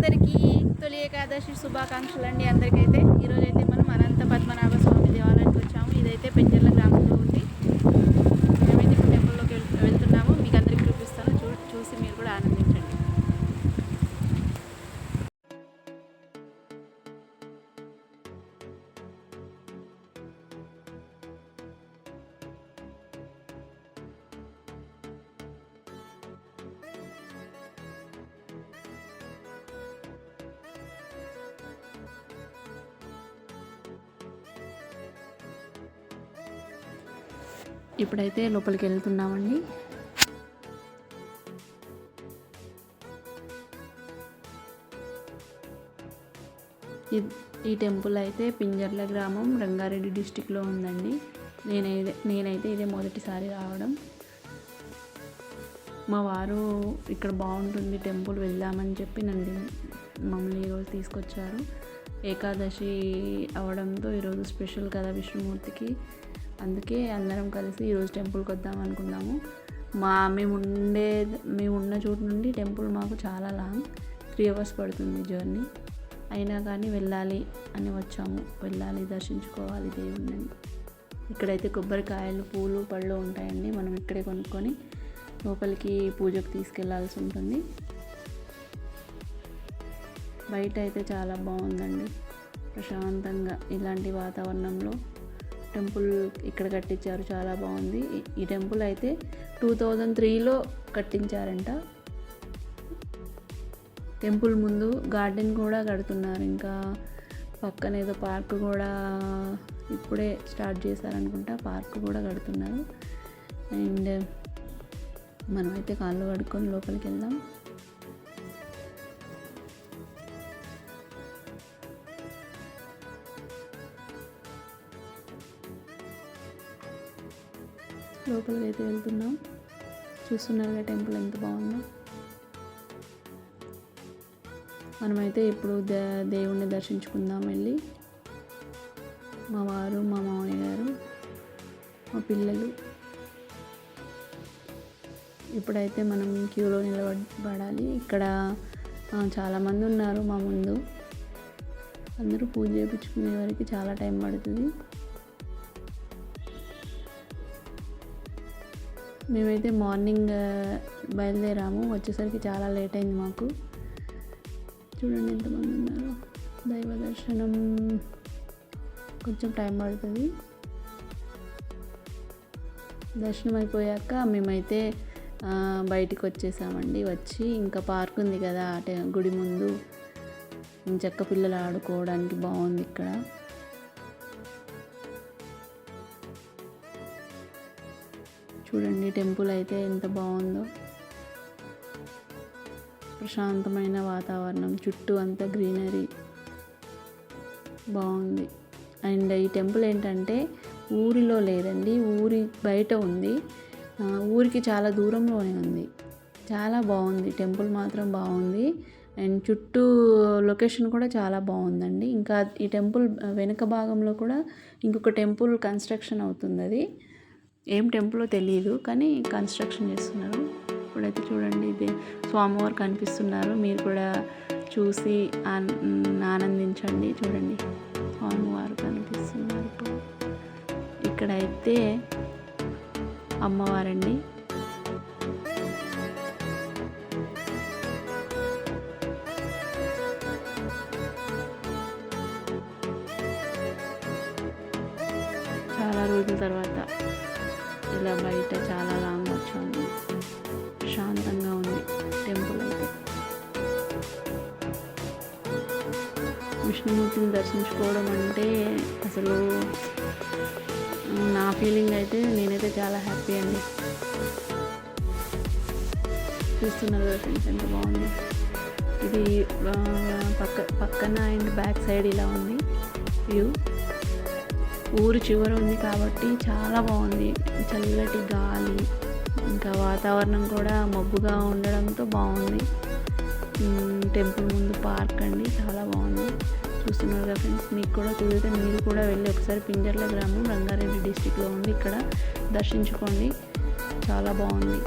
అందరికీ తొలి ఏకాదశి శుభాకాంక్షలు అండి. అందరికైతే ఈరోజైతే మనం అనంత పద్మనాభ స్వామి దేవాలయానికి వచ్చాము. ఇదైతే పెంజర్ల గ్రామంలో ఉంది. మేమైతే ఇప్పుడు టెంపుల్లోకి వెళ్తున్నాము. మీకు అందరికీ చూపిస్తాను. చూసి మీరు కూడా ఆనందించండి. ఇప్పుడైతే లోపలికి వెళ్తున్నామండి. ఈ టెంపుల్ అయితే పింజర్ల గ్రామం, రంగారెడ్డి డిస్టిక్లో ఉందండి. నేనైతే ఇదే మొదటిసారి రావడం. మా వారు ఇక్కడ బాగుంటుంది టెంపుల్ వెళ్దామని చెప్పి మమ్మల్ని ఈరోజు తీసుకొచ్చారు. ఏకాదశి అవడంతో ఈరోజు స్పెషల్ కదా విష్ణుమూర్తికి. అందుకే అందరం కలిసి ఈరోజు టెంపుల్కి వద్దాం అనుకున్నాము. మేము ఉన్న చోటు నుండి టెంపుల్ మాకు చాలా లాంగ్, 3 hours పడుతుంది జర్నీ. అయినా కానీ వెళ్ళాలి అని వచ్చాము. వెళ్ళాలి, దర్శించుకోవాలి దేవుణ్ణి. ఇక్కడైతే కొబ్బరికాయలు, పూలు, పళ్ళు ఉంటాయండి. మనం ఇక్కడే కొనుక్కొని లోపలికి పూజకు తీసుకెళ్లాల్సి ఉంటుంది. బయట అయితే చాలా బాగుందండి, ప్రశాంతంగా. ఇలాంటి వాతావరణంలో టెంపుల్ ఇక్కడ కట్టించారు, చాలా బాగుంది. ఈ టెంపుల్ అయితే 2003లో కట్టించారంట. టెంపుల్ ముందు గార్డెన్ కూడా కడుతున్నారు. ఇంకా పక్కన ఏదో పార్క్ కూడా ఇప్పుడే స్టార్ట్ చేశారనుకుంటా. పార్క్ కూడా కడుతున్నారు. అండ్ మనమైతే కాళ్ళు కడుక్కొని లోపలికి వెళ్దాం. లోపలికి అయితే వెళ్తున్నాం. చూస్తున్నారుగా టెంపుల్ ఎంత బాగుందో. మనమైతే ఇప్పుడు దేవుణ్ణి దర్శించుకుందాం వెళ్ళి. మా వారు, మా మామయ్య గారు, మా పిల్లలు. ఇప్పుడైతే మనం క్యూలో నిలబడాలి. ఇక్కడ చాలామంది ఉన్నారు మా ముందు. అందరూ పూజ చేయించుకునే వరకు చాలా టైం పడుతుంది. మేమైతే మార్నింగ్ బయలుదేరాము. వచ్చేసరికి చాలా లేట్ అయింది మాకు. చూడండి ఎంతమంది ఉన్నారు. దైవ దర్శనం కొంచెం టైం పడుతుంది. దర్శనం అయిపోయాక మేమైతే బయటికి వచ్చేసామండి. వచ్చి ఇంకా పార్క్ ఉంది కదా గుడి ముందు, చెక్క పిల్లలు ఆడుకోవడానికి బాగుంది ఇక్కడ. చూడండి టెంపుల్ అయితే ఎంత బాగుందో. ప్రశాంతమైన వాతావరణం, చుట్టూ అంతా గ్రీనరీ బాగుంది. అండ్ ఈ టెంపుల్ ఏంటంటే ఊరిలో లేదండి, ఊరి బయట ఉంది. ఊరికి చాలా దూరంలోనే ఉంది. చాలా బాగుంది టెంపుల్, మాత్రం బాగుంది. అండ్ చుట్టూ లొకేషన్ కూడా చాలా బాగుందండి. ఇంకా ఈ టెంపుల్ వెనుక భాగంలో కూడా ఇంకొక టెంపుల్ కన్స్ట్రక్షన్ అవుతుంది. అది ఏం టెంపుల్లో తెలియదు, కానీ కన్స్ట్రక్షన్ చేస్తున్నారు. ఇప్పుడైతే చూడండి, ఇదే స్వామివారు కనిపిస్తున్నారు. మీరు కూడా చూసి ఆనందించండి. చూడండి స్వామివారు కనిపిస్తున్నారు. ఇక్కడైతే అమ్మవారండి. చాలా రోజుల తర్వాత ఇలా బయట చాలా లాంగ్ వచ్చాము. ప్రశాంతంగా ఉంది టెంపుల్ అయితే. విష్ణుమూర్తిని దర్శించుకోవడం అంటే అసలు నా ఫీలింగ్ అయితే, నేనైతే చాలా హ్యాపీ అండి. చూస్తున్నారు కదా ఫ్రెండ్స్ ఎంత బాగుంది. ఇది పక్కన అండ్ బ్యాక్ సైడ్ ఇలా ఉంది వ్యూ. ఊరు చివర ఉంది కాబట్టి చాలా బాగుంది. చల్లటి గాలి, ఇంకా వాతావరణం కూడా మబ్బుగా ఉండడంతో బాగుంది. టెంపుల్ ముందు పార్క్ అండి, చాలా బాగుంది. చూస్తున్నారు కదా ఫ్రెండ్స్, మీకు కూడా కుదిరితే మీరు కూడా వెళ్ళి ఒకసారి పింజర్ల గ్రామం, రంగారెడ్డి డిస్టిక్లో ఉంది. ఇక్కడ దర్శించుకోండి, చాలా బాగుంది.